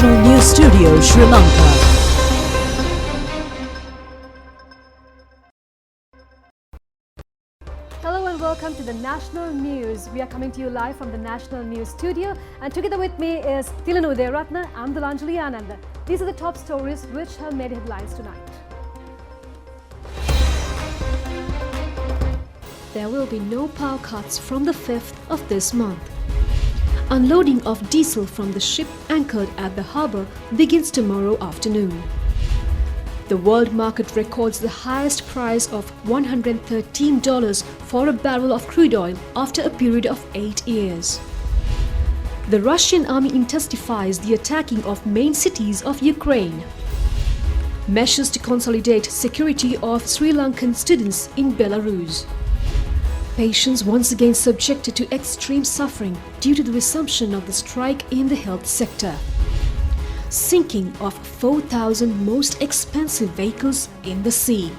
National News Studio, Sri Lanka. Hello and welcome to the National News. We are coming to you live from the National News Studio, and together with me is Tilanu Udayaratna and Lanjali Ananda. These are the top stories which have made headlines tonight. There will be no power cuts from the 5th of this month. Unloading of diesel from the ship anchored at the harbour begins tomorrow afternoon. The world market records the highest price of $113 for a barrel of crude oil after a period of 8 years. The Russian army intensifies the attacking of main cities of Ukraine. Measures to consolidate security of Sri Lankan students in Belarus. Patients once again subjected to extreme suffering due to the resumption of the strike in the health sector. Sinking of 4,000 most expensive vehicles in the sea.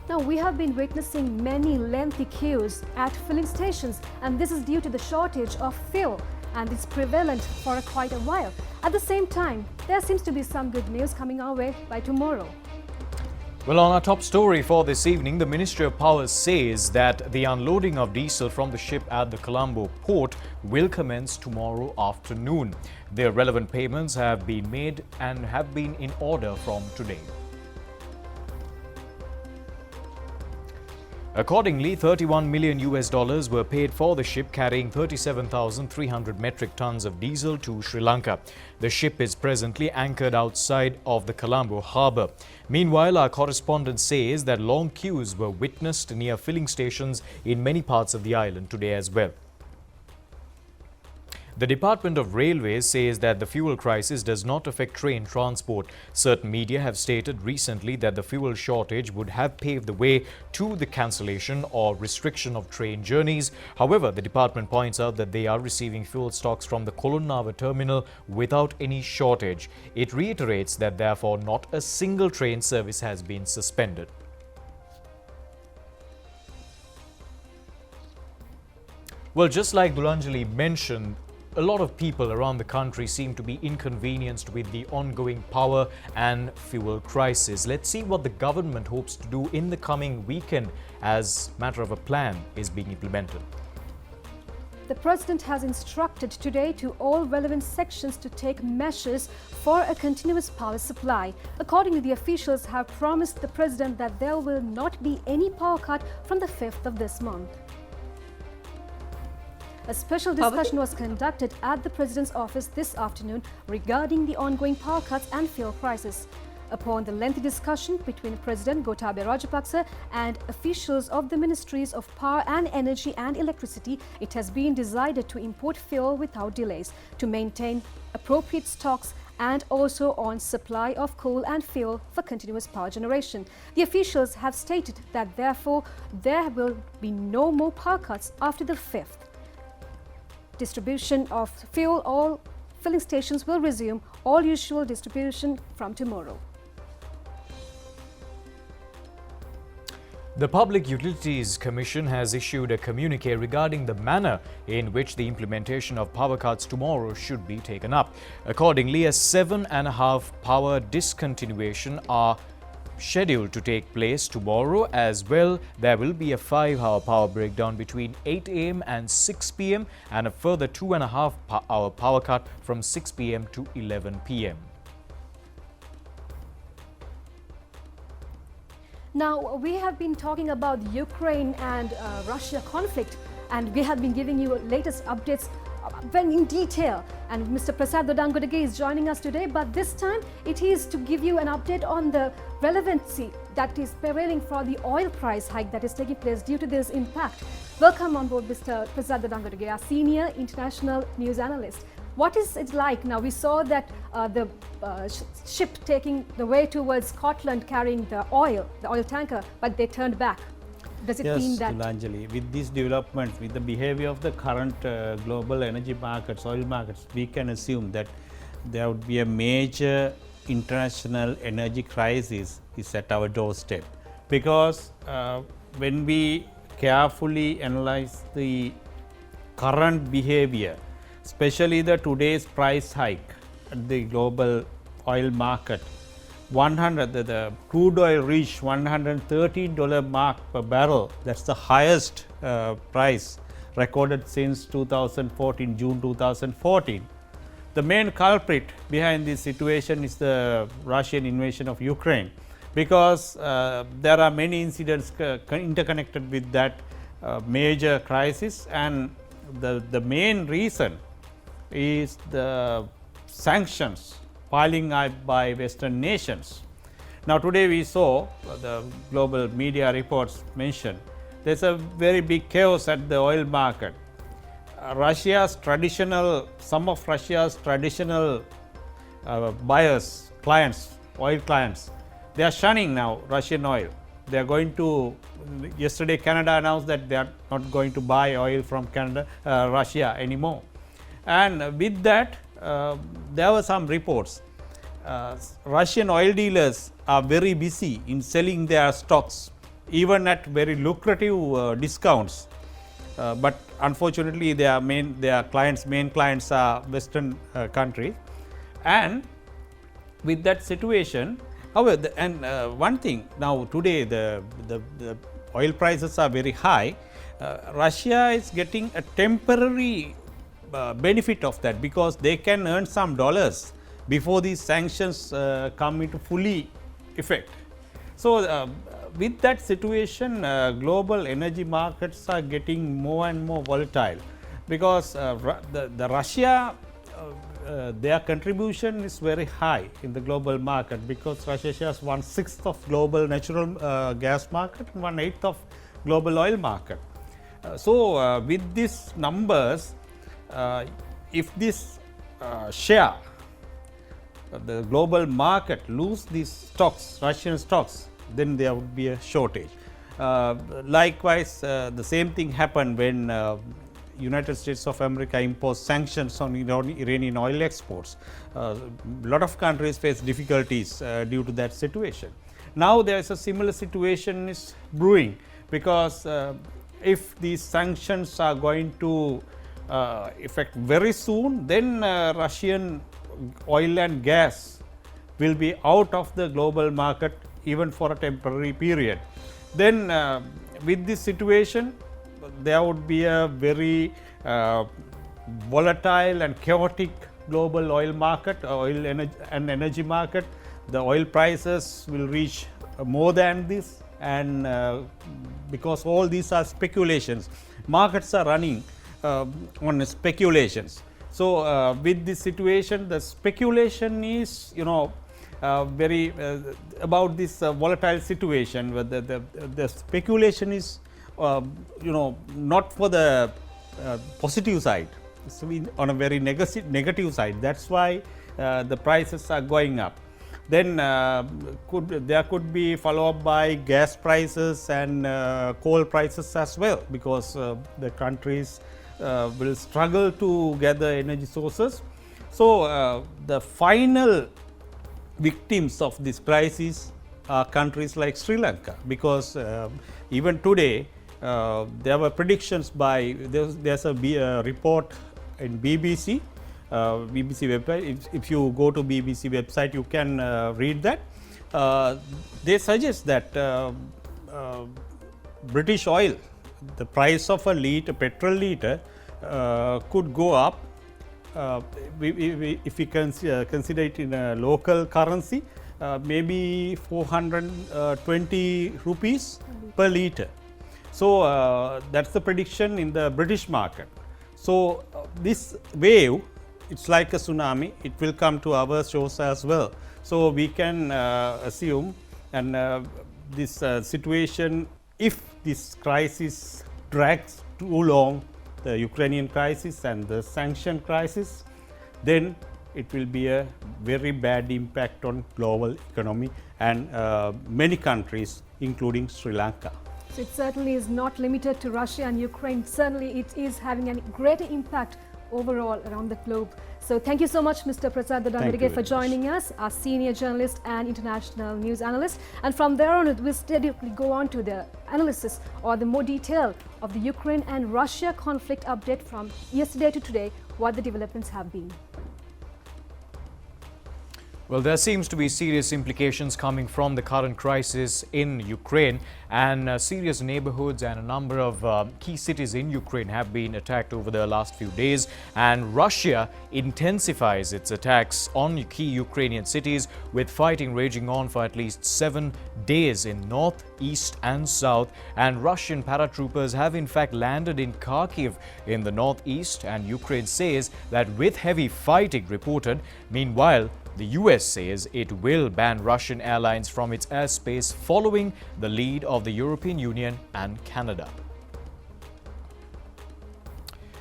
Now, we have been witnessing many lengthy queues at filling stations, and this is due to the shortage of fuel, and it's prevalent for quite a while. At the same time, there seems to be some good news coming our way by tomorrow. Well, on our top story for this evening, the Ministry of Power says that the unloading of diesel from the ship at the Colombo port will commence tomorrow afternoon. The relevant payments have been made and have been in order from today. Accordingly, $31 million were paid for the ship carrying 37,300 metric tons of diesel to Sri Lanka. The ship is presently anchored outside of the Colombo harbour. Meanwhile, our correspondent says that long queues were witnessed near filling stations in many parts of the island today as well. The Department of Railways says that the fuel crisis does not affect train transport. Certain media have stated recently that the fuel shortage would have paved the way to the cancellation or restriction of train journeys. However, the department points out that they are receiving fuel stocks from the Coronava terminal without any shortage. It reiterates that therefore not a single train service has been suspended. Well, just like Dulanjali mentioned, a lot of people around the country seem to be inconvenienced with the ongoing power and fuel crisis. Let's see what the government hopes to do in the coming weekend as matter of a plan is being implemented. The President has instructed today to all relevant sections to take measures for a continuous power supply. Accordingly, the officials have promised the President that there will not be any power cut from the 5th of this month. A special discussion was conducted at the President's office this afternoon regarding the ongoing power cuts and fuel prices. Upon the lengthy discussion between President Gotabaya Rajapaksa and officials of the Ministries of Power and Energy and Electricity, it has been decided to import fuel without delays to maintain appropriate stocks and also on supply of coal and fuel for continuous power generation. The officials have stated that therefore there will be no more power cuts after the 5th. Distribution of fuel, all filling stations will resume all usual distribution from tomorrow. The Public Utilities Commission has issued a communique regarding the manner in which the implementation of power cuts tomorrow should be taken up. Accordingly, a 7.5 power discontinuation are scheduled to take place tomorrow as well. There will be a 5-hour power breakdown between 8 a.m. and 6 p.m. and a further 2.5-hour power cut from 6 p.m. to 11 p.m. Now, we have been talking about the Ukraine and Russia conflict, and we have been giving you latest updates very in detail, and Mr. Prasad Dodangodage is joining us today, but this time it is to give you an update on the relevancy that is prevailing for the oil price hike that is taking place due to this impact. Welcome on board, Mr. Prasad Dodangodage, our senior international news analyst. What is it like now? We saw that the ship taking the way towards Scotland carrying the oil tanker, but they turned back. Does it mean that? Yes, Anjali, with these developments, with the behavior of the current global energy markets, oil markets, we can assume that there would be a major international energy crisis is at our doorstep. Because when we carefully analyze the current behavior, especially the today's price hike at the global oil market. The crude oil reached $113 mark per barrel. That's the highest price recorded since 2014, June 2014. The main culprit behind this situation is the Russian invasion of Ukraine, because there are many incidents interconnected with that major crisis, and the main reason is the sanctions piling up by Western nations. Now, today we saw the global media reports mention there is a very big chaos at the oil market. Some of Russia's traditional buyers, clients, oil clients, they are shunning now Russian oil. They are going to, yesterday Canada announced that they are not going to buy oil from Russia anymore. And with that, there were some reports. Russian oil dealers are very busy in selling their stocks, even at very lucrative discounts. But unfortunately, their main clients are Western countries. And with that situation, however, one thing, now today the oil prices are very high. Russia is getting a temporary benefit of that, because they can earn some dollars before these sanctions come into fully effect. So, with that situation, global energy markets are getting more and more volatile, because the Russia, their contribution is very high in the global market, because Russia shares 1/6 of global natural gas market and 1/8 of global oil market. So, with these numbers, if this share, the global market lose these stocks, Russian stocks, then there would be a shortage. Likewise, the same thing happened when United States of America imposed sanctions on Iranian oil exports. A lot of countries face difficulties due to that situation. Now there is a similar situation is brewing, because if these sanctions are going to effect very soon, then Russian oil and gas will be out of the global market even for a temporary period. Then with this situation, there would be a very volatile and chaotic global oil market, and energy market. The oil prices will reach more than this, and because all these are speculations, markets are running on speculations. So, with this situation, the speculation is, very about this volatile situation, where the speculation is, not for the positive side, it's on a very negative side. That's why the prices are going up. Then there could be follow up by gas prices and coal prices as well, because the countries will struggle to gather energy sources. So, the final victims of this crisis are countries like Sri Lanka, because even today there were predictions by, there's a report in BBC website. If you go to BBC website, you can read that. They suggest that British oil, the price of a petrol liter could go up, if we consider it in a local currency, maybe 420 rupees per liter. So, that's the prediction in the British market. So, this wave, it's like a tsunami, it will come to our shores as well. So, we can assume, and this situation, if this crisis drags too long, the Ukrainian crisis and the sanction crisis, then it will be a very bad impact on global economy and many countries, including Sri Lanka. So it certainly is not limited to Russia and Ukraine. Certainly it is having a greater impact overall around the globe. So thank you so much, Mr. Prasad Dadangarige, for joining us, our senior journalist and international news analyst. And from there on, we'll steadily go on to the analysis or the more detail of the Ukraine and Russia conflict update from yesterday to today what the developments have been. Well, there seems to be serious implications coming from the current crisis in Ukraine, and serious neighborhoods and a number of key cities in Ukraine have been attacked over the last few days, and Russia intensifies its attacks on key Ukrainian cities, with fighting raging on for at least 7 days in north, east and south. And Russian paratroopers have in fact landed in Kharkiv in the northeast, and Ukraine says that with heavy fighting reported. Meanwhile, the US says it will ban Russian airlines from its airspace following the lead of the European Union and Canada.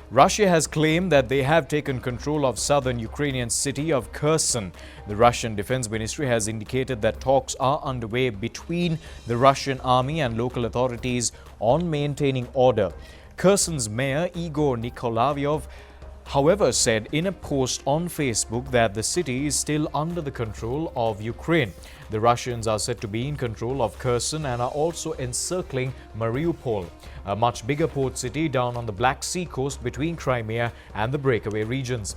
Russia has claimed that they have taken control of southern Ukrainian city of Kherson. The Russian Defense Ministry has indicated that talks are underway between the Russian army and local authorities on maintaining order. Kherson's mayor Igor Nikolaev, however, said in a post on Facebook that the city is still under the control of Ukraine. The Russians are said to be in control of Kherson and are also encircling Mariupol, a much bigger port city down on the Black Sea coast between Crimea and the breakaway regions.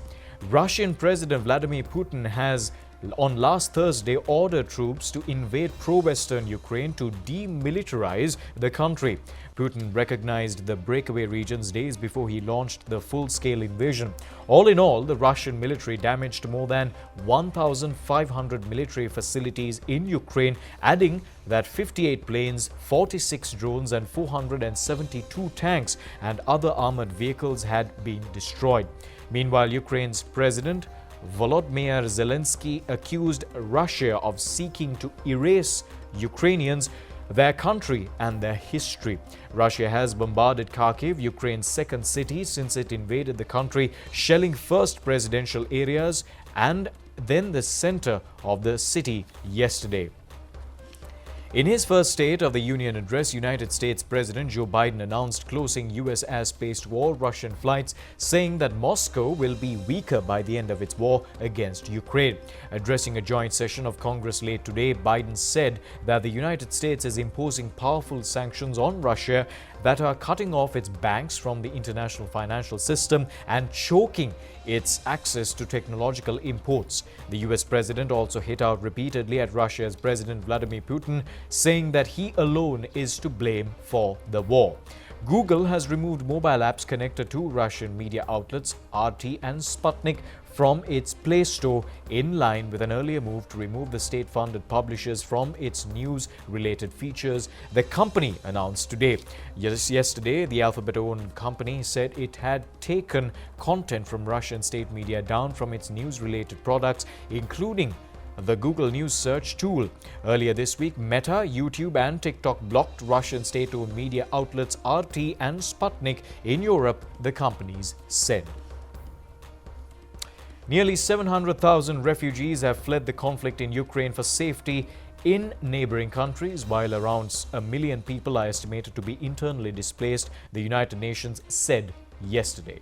Russian President Vladimir Putin has on last Thursday ordered troops to invade pro-Western Ukraine to demilitarize the country. Putin recognized the breakaway regions days before he launched the full-scale invasion. All in all, the Russian military damaged more than 1,500 military facilities in Ukraine, adding that 58 planes, 46 drones and 472 tanks and other armored vehicles had been destroyed. Meanwhile, Ukraine's President Volodymyr Zelensky accused Russia of seeking to erase Ukrainians, their country and their history. Russia has bombarded Kharkiv, Ukraine's second city since it invaded the country, shelling first presidential areas and then the center of the city yesterday. In his first State of the Union address, United States President Joe Biden announced closing U.S. airspace to all Russian flights, saying that Moscow will be weaker by the end of its war against Ukraine. Addressing a joint session of Congress late today, Biden said that the United States is imposing powerful sanctions on Russia that are cutting off its banks from the international financial system and choking its access to technological imports. The US president also hit out repeatedly at Russia's President Vladimir Putin, saying that he alone is to blame for the war. Google has removed mobile apps connected to Russian media outlets RT and Sputnik from its Play Store, in line with an earlier move to remove the state-funded publishers from its news-related features, the company announced today. Yesterday, the Alphabet-owned company said it had taken content from Russian state media down from its news-related products, including the Google News search tool. Earlier this week, Meta, YouTube and TikTok blocked Russian state-owned media outlets RT and Sputnik in Europe, the companies said. Nearly 700,000 refugees have fled the conflict in Ukraine for safety in neighboring countries, while around 1 million people are estimated to be internally displaced, the United Nations said yesterday.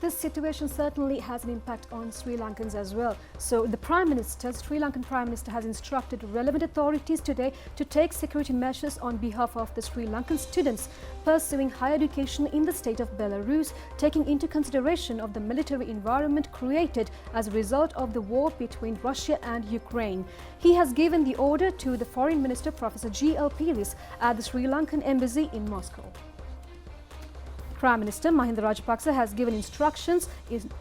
This situation certainly has an impact on Sri Lankans as well. So the Sri Lankan Prime Minister has instructed relevant authorities today to take security measures on behalf of the Sri Lankan students pursuing higher education in the state of Belarus, taking into consideration of the military environment created as a result of the war between Russia and Ukraine. He has given the order to the Foreign Minister Professor G.L. Piris at the Sri Lankan Embassy in Moscow. Prime Minister Mahinda Rajapaksa has given instructions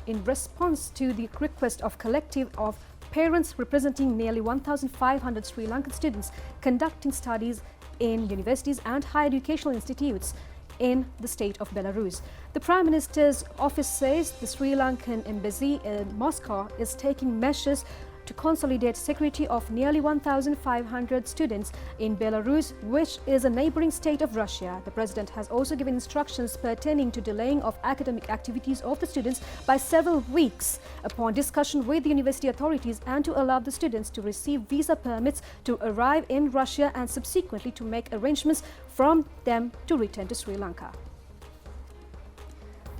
in response to the request of collective of parents representing nearly 1,500 Sri Lankan students conducting studies in universities and higher educational institutes in the state of Belarus. The Prime Minister's office says the Sri Lankan Embassy in Moscow is taking measures to consolidate security of nearly 1,500 students in Belarus, which is a neighboring state of Russia. The President has also given instructions pertaining to delaying of academic activities of the students by several weeks upon discussion with the university authorities, and to allow the students to receive visa permits to arrive in Russia and subsequently to make arrangements from them to return to Sri Lanka.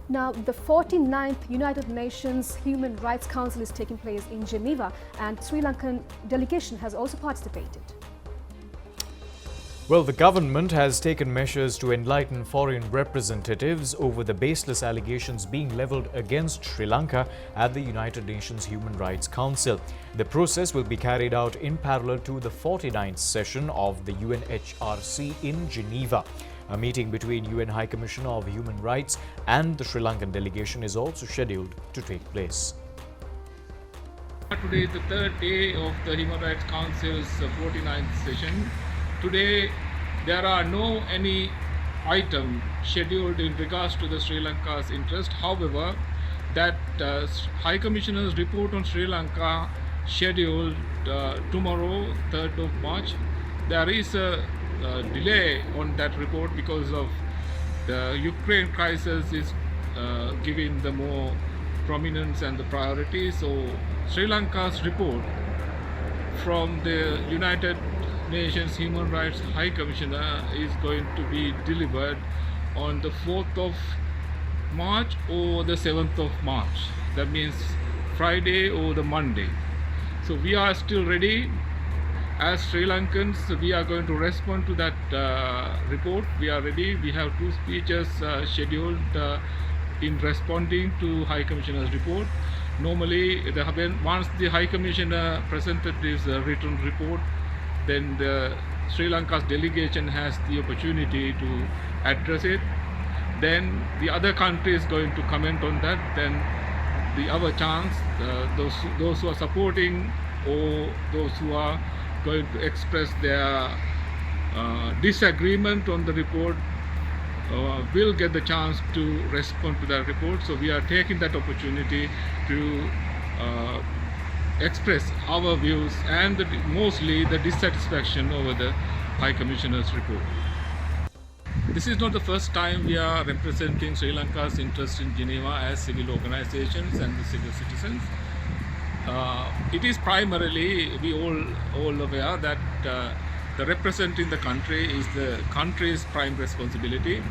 Now, the 49th United Nations Human Rights Council is taking place in Geneva, and the Sri Lankan delegation has also participated. Well, the government has taken measures to enlighten foreign representatives over the baseless allegations being leveled against Sri Lanka at the United Nations Human Rights Council. The process will be carried out in parallel to the 49th session of the UNHRC in Geneva. A meeting between UN High Commissioner of Human Rights and the Sri Lankan delegation is also scheduled to take place. Today is the third day of the Human Rights Council's 49th session. Today there are no any item scheduled in regards to the Sri Lanka's interest. However, that High Commissioner's report on Sri Lanka scheduled tomorrow, 3rd of March. There is a delay on that report because of the Ukraine crisis is giving the more prominence and the priority. So Sri Lanka's report from the United Nations Human Rights High Commissioner is going to be delivered on the 4th of March or the 7th of March. That means Friday or the Monday. So we are still ready. As Sri Lankans, we are going to respond to that report. We are ready. We have 2 speeches scheduled in responding to High Commissioner's report. Normally, once the High Commissioner presented this written report, then the Sri Lanka's delegation has the opportunity to address it. Then the other country is going to comment on that. Then the other chance, those who are supporting or those who are going to express their disagreement on the report will get the chance to respond to that report. So we are taking that opportunity to express our views and mostly the dissatisfaction over the High Commissioner's report. This is not the first time we are representing Sri Lanka's interest in Geneva as civil organizations and the civil citizens. It is primarily, we all aware that the representing the country is the country's prime responsibility.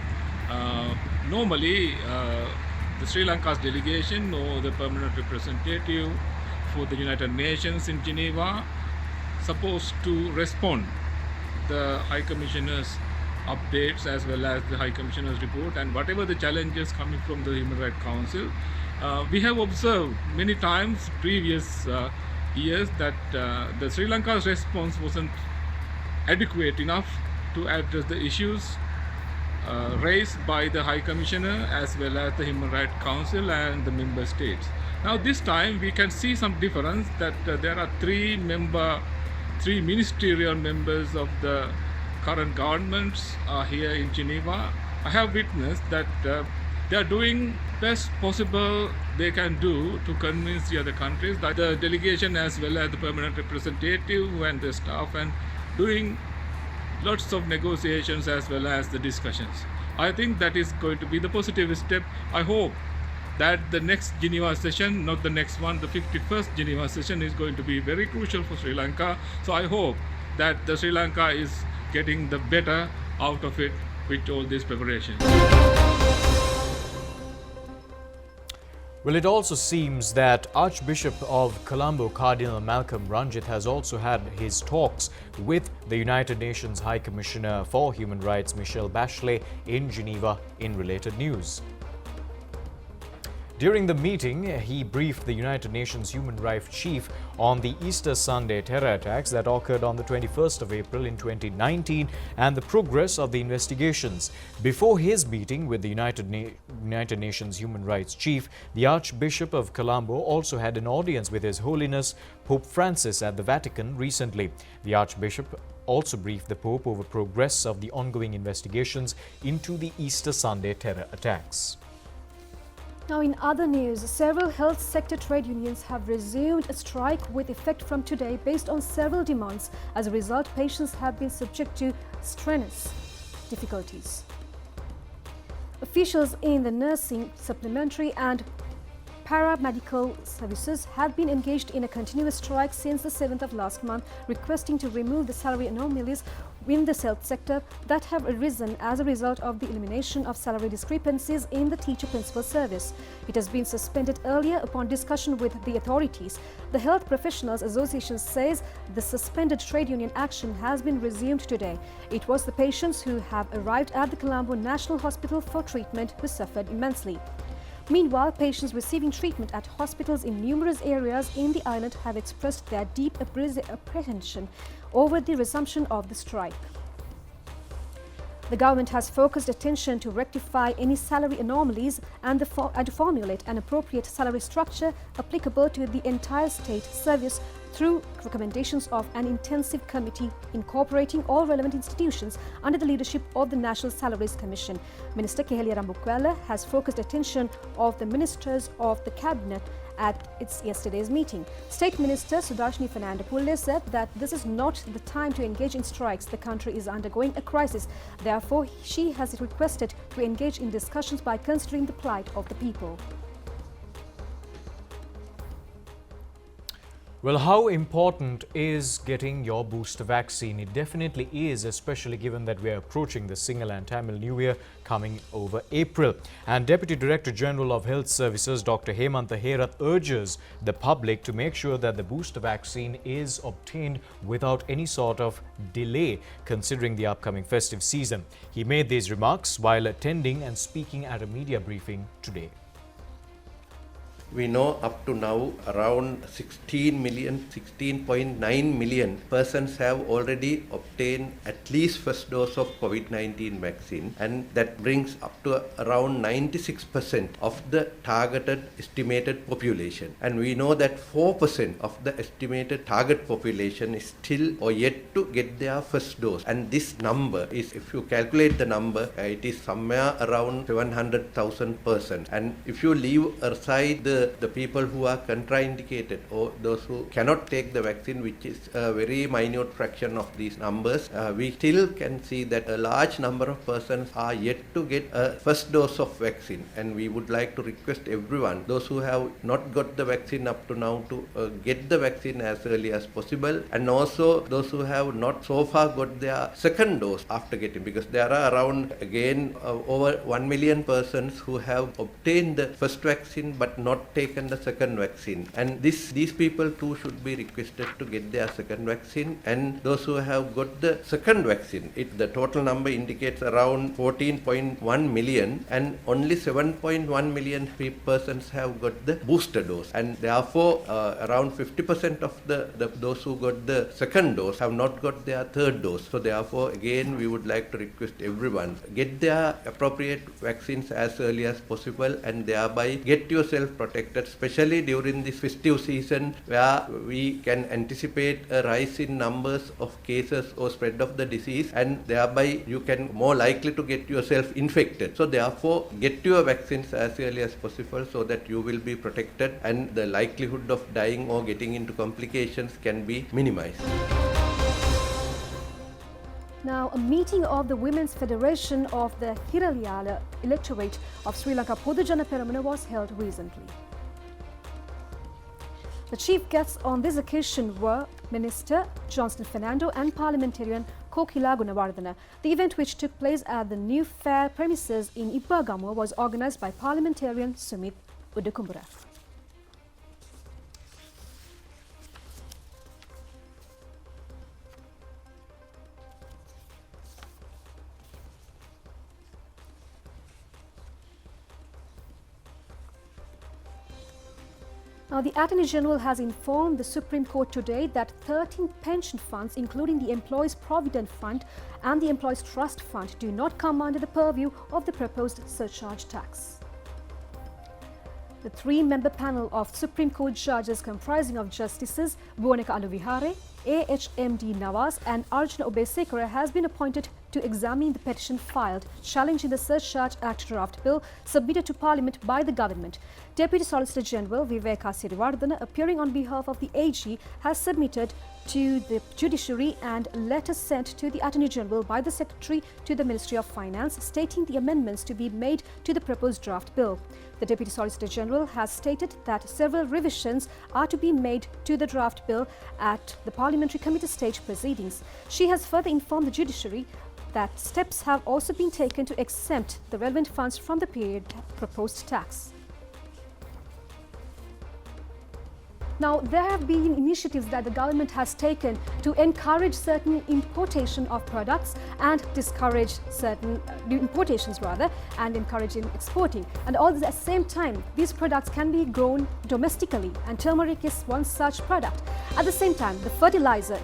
Normally, the Sri Lanka's delegation or the permanent representative for the United Nations in Geneva supposed to respond the High Commissioner's updates as well as the High Commissioner's report and whatever the challenges coming from the Human Rights Council. We have observed many times previous years that the Sri Lanka's response wasn't adequate enough to address the issues raised by the High Commissioner as well as the Human Rights Council and the member states. Now this time we can see some difference that there are 3 ministerial members of the current governments are here in Geneva. I have witnessed that they are doing best possible they can do to convince the other countries, that the delegation as well as the permanent representative and the staff, and doing lots of negotiations as well as the discussions. I think that is going to be the positive step. I hope that the next Geneva session, not the next one, the 51st Geneva session is going to be very crucial for Sri Lanka. So I hope that the Sri Lanka is getting the better out of it with all these preparations. Well, it also seems that Archbishop of Colombo, Cardinal Malcolm Ranjit, has also had his talks with the United Nations High Commissioner for Human Rights, Michelle Bachelet, in Geneva in related news. During the meeting, he briefed the United Nations Human Rights Chief on the Easter Sunday terror attacks that occurred on the 21st of April in 2019 and the progress of the investigations. Before his meeting with the United Nations Human Rights Chief, the Archbishop of Colombo also had an audience with His Holiness Pope Francis at the Vatican recently. The Archbishop also briefed the Pope over progress of the ongoing investigations into the Easter Sunday terror attacks. Now in other news, several health sector trade unions have resumed a strike with effect from today based on several demands. As a result, patients have been subject to strenuous difficulties. Officials in the nursing, supplementary and paramedical services have been engaged in a continuous strike since the 7th of last month, requesting to remove the salary anomalies in the health sector that have arisen as a result of the elimination of salary discrepancies in the teacher-principal service. It has been suspended earlier upon discussion with the authorities. The Health Professionals Association says the suspended trade union action has been resumed today. It was the patients who have arrived at the Colombo National Hospital for treatment who suffered immensely. Meanwhile, patients receiving treatment at hospitals in numerous areas in the island have expressed their deep apprehension over the resumption of the strike. The government has focused attention to rectify any salary anomalies and to formulate an appropriate salary structure applicable to the entire state service through recommendations of an intensive committee incorporating all relevant institutions under the leadership of the National Salaries Commission. Minister Keheliya Rambukwala has focused attention of the ministers of the cabinet at its yesterday's meeting. State Minister Sudarshini Fernandes-Pulle said that this is not the time to engage in strikes. The country is undergoing a crisis. Therefore, she has requested to engage in discussions by considering the plight of the people. Well, how important is getting your booster vaccine? It definitely is, especially given that we are approaching the Sinhala and Tamil New Year coming over April. And Deputy Director General of Health Services, Dr. Hemantha Herath, urges the public to make sure that the booster vaccine is obtained without any sort of delay, considering the upcoming festive season. He made these remarks while attending and speaking at a media briefing today. We know up to now around 16.9 million persons have already obtained at least first dose of COVID-19 vaccine, and that brings up to around 96% of the targeted estimated population. And we know that 4% of the estimated target population is still or yet to get their first dose. And this number is, if you calculate the number, it is somewhere around 700,000 persons. And if you leave aside the people who are contraindicated or those who cannot take the vaccine, which is a very minute fraction of these numbers, we still can see that a large number of persons are yet to get a first dose of vaccine. And we would like to request everyone, those who have not got the vaccine up to now, to get the vaccine as early as possible, and also those who have not so far got their second dose after getting, because there are around again over 1 million persons who have obtained the first vaccine but not taken the second vaccine, and these people too should be requested to get their second vaccine. And those who have got the second vaccine, the total number indicates around 14.1 million, and only 7.1 million persons have got the booster dose, and therefore around 50% of those who got the second dose have not got their third dose. So therefore again we would like to request everyone, get their appropriate vaccines as early as possible, and thereby get yourself protected, especially during this festive season where we can anticipate a rise in numbers of cases or spread of the disease, and thereby you can more likely to get yourself infected. So therefore get your vaccines as early as possible so that you will be protected and the likelihood of dying or getting into complications can be minimized. Now, a meeting of the Women's Federation of the Hiraliyala electorate of Sri Lanka Podujana Peramuna was held recently. The chief guests on this occasion were Minister Johnston Fernando and Parliamentarian Kokila Gunawardena. The event, which took place at the new fair premises in Ibbagamuwa, was organised by Parliamentarian Sumit Udukumbura. Now, the Attorney General has informed the Supreme Court today that 13 pension funds, including the Employees Provident Fund and the Employees Trust Fund, do not come under the purview of the proposed surcharge tax. The three-member panel of Supreme Court judges comprising of Justices Buwaneka Aluvihare, AHMD Nawaz and Arjuna Obesekara has been appointed to examine the petition filed challenging the Surcharge Act draft bill submitted to Parliament by the government. Deputy Solicitor General Viveka Sirivardhana, appearing on behalf of the AG, has submitted to the judiciary and letter sent to the Attorney General by the Secretary to the Ministry of Finance stating the amendments to be made to the proposed draft bill. The Deputy Solicitor General has stated that several revisions are to be made to the draft bill at the Parliamentary Committee stage proceedings. She has further informed the judiciary that steps have also been taken to exempt the relevant funds from the period proposed tax. Now, there have been initiatives that the government has taken to encourage certain importation of products and discourage certain importations and encouraging exporting. And all at the same time, these products can be grown domestically, and turmeric is one such product. At the same time, the fertilizer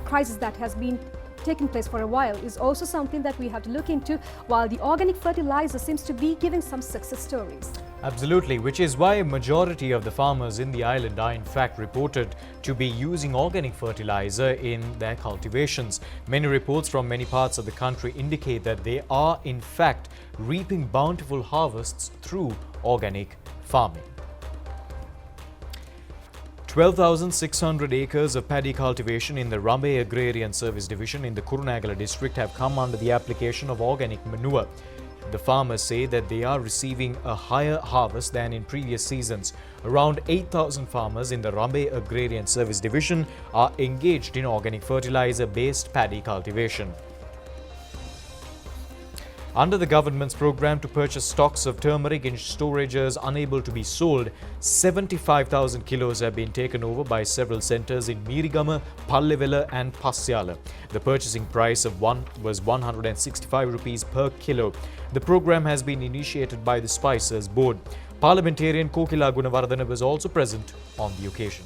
crisis that has been taking place for a while is also something that we have to look into, while the organic fertilizer seems to be giving some success stories. Absolutely, which is why a majority of the farmers in the island are in fact reported to be using organic fertilizer in their cultivations. Many reports from many parts of the country indicate that they are in fact reaping bountiful harvests through organic farming. 12,600 acres of paddy cultivation in the Rambe Agrarian Service Division in the Kurunegala district have come under the application of organic manure. The farmers say that they are receiving a higher harvest than in previous seasons. Around 8,000 farmers in the Rambe Agrarian Service Division are engaged in organic fertilizer-based paddy cultivation. Under the government's program to purchase stocks of turmeric in storages unable to be sold, 75,000 kilos have been taken over by several centres in Mirigama, Pallevela and Pasyala. The purchasing price of one was 165 rupees per kilo. The program has been initiated by the Spices Board. Parliamentarian Kokila Gunawardana was also present on the occasion.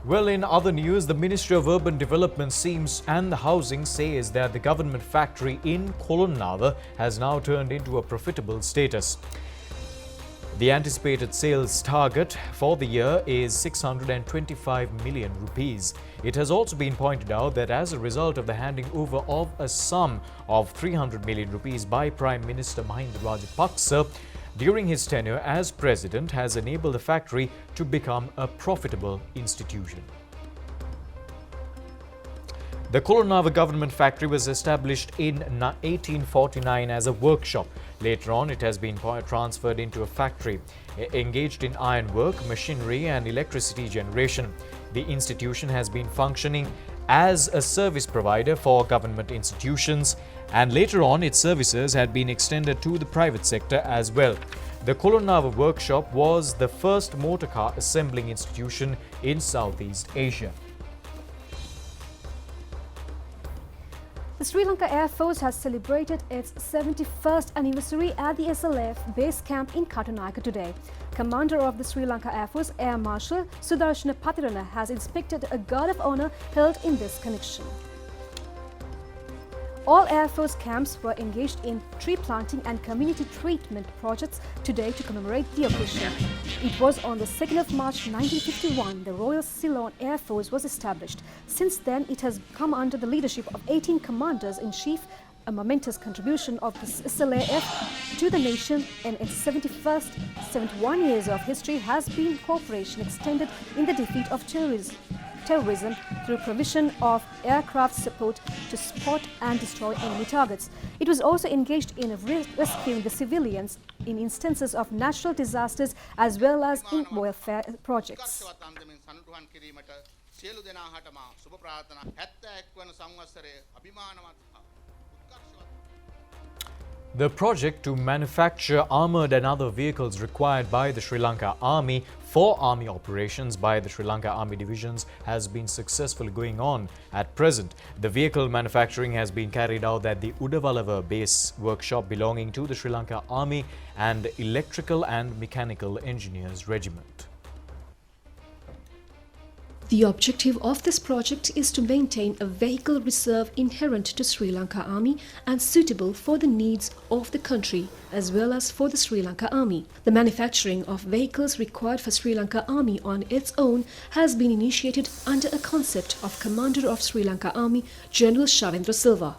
Well, in other news, the Ministry of Urban Development and Housing says that the government factory in Coronava has now turned into a profitable status. The anticipated sales target for the year is 625 million rupees. It has also been pointed out that as a result of the handing over of a sum of 300 million rupees by Prime Minister Mahinda Rajapaksa during his tenure as president has enabled the factory to become a profitable institution. The Coronava government factory was established in 1849 as a workshop. Later on, it has been transferred into a factory engaged in ironwork, machinery and electricity generation. The institution has been functioning as a service provider for government institutions, and later on its services had been extended to the private sector as well. The Coronava workshop was the first motor car assembling institution in Southeast Asia. The Sri Lanka Air Force has celebrated its 71st anniversary at the SLF base camp in Katunayake today. Commander of the Sri Lanka Air Force, Air Marshal Sudarshana Patirana, has inspected a guard of honour held in this connection. All Air Force camps were engaged in tree planting and community treatment projects today to commemorate the occasion. It was on the 2nd of March 1951 the Royal Ceylon Air Force was established. Since then, it has come under the leadership of 18 commanders-in-chief, a momentous contribution of the SLAF to the nation in its 71 years of history has been cooperation extended in the defeat of terrorism through provision of aircraft support to spot and destroy enemy targets. It was also engaged in rescuing the civilians in instances of natural disasters as well as in welfare projects. The project to manufacture armoured and other vehicles required by the Sri Lanka Army for army operations by the Sri Lanka Army divisions has been successfully going on at present. The vehicle manufacturing has been carried out at the Udavalava base workshop belonging to the Sri Lanka Army and Electrical and Mechanical Engineers Regiment. The objective of this project is to maintain a vehicle reserve inherent to Sri Lanka Army and suitable for the needs of the country as well as for the Sri Lanka Army. The manufacturing of vehicles required for Sri Lanka Army on its own has been initiated under a concept of Commander of Sri Lanka Army, General Shavendra Silva.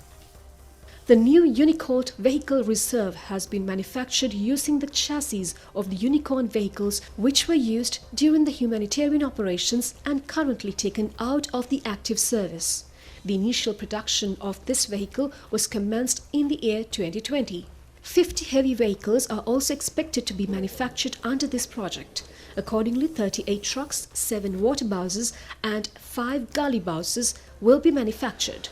The new Unicorn Vehicle Reserve has been manufactured using the chassis of the Unicorn vehicles which were used during the humanitarian operations and currently taken out of the active service. The initial production of this vehicle was commenced in the year 2020. 50 heavy vehicles are also expected to be manufactured under this project. Accordingly, 38 trucks, 7 water buses and 5 gully buses will be manufactured.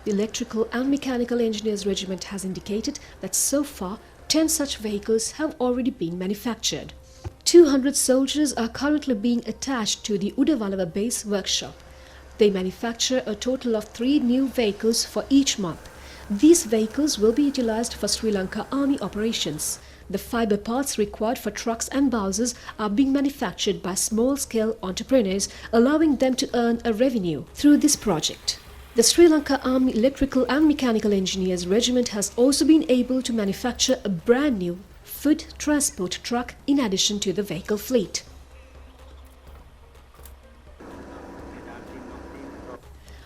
The Electrical and Mechanical Engineers Regiment has indicated that so far 10 such vehicles have already been manufactured. 200 soldiers are currently being attached to the Udavalava base workshop. They manufacture a total of 3 new vehicles for each month. These vehicles will be utilized for Sri Lanka Army operations. The fiber parts required for trucks and buses are being manufactured by small-scale entrepreneurs, allowing them to earn a revenue through this project. The Sri Lanka Army Electrical and Mechanical Engineers Regiment has also been able to manufacture a brand new food transport truck in addition to the vehicle fleet.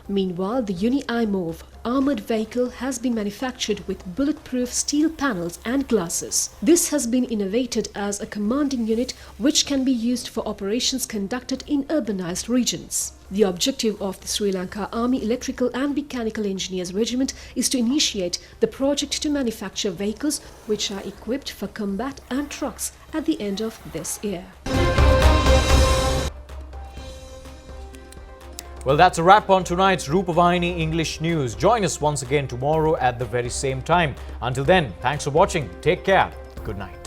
Meanwhile, the Uni-I-Move armoured vehicle has been manufactured with bulletproof steel panels and glasses. This has been innovated as a commanding unit which can be used for operations conducted in urbanized regions. The objective of the Sri Lanka Army Electrical and Mechanical Engineers Regiment is to initiate the project to manufacture vehicles which are equipped for combat and trucks at the end of this year. Well, that's a wrap on tonight's Rupavahini English News. Join us once again tomorrow at the very same time. Until then, thanks for watching. Take care. Good night.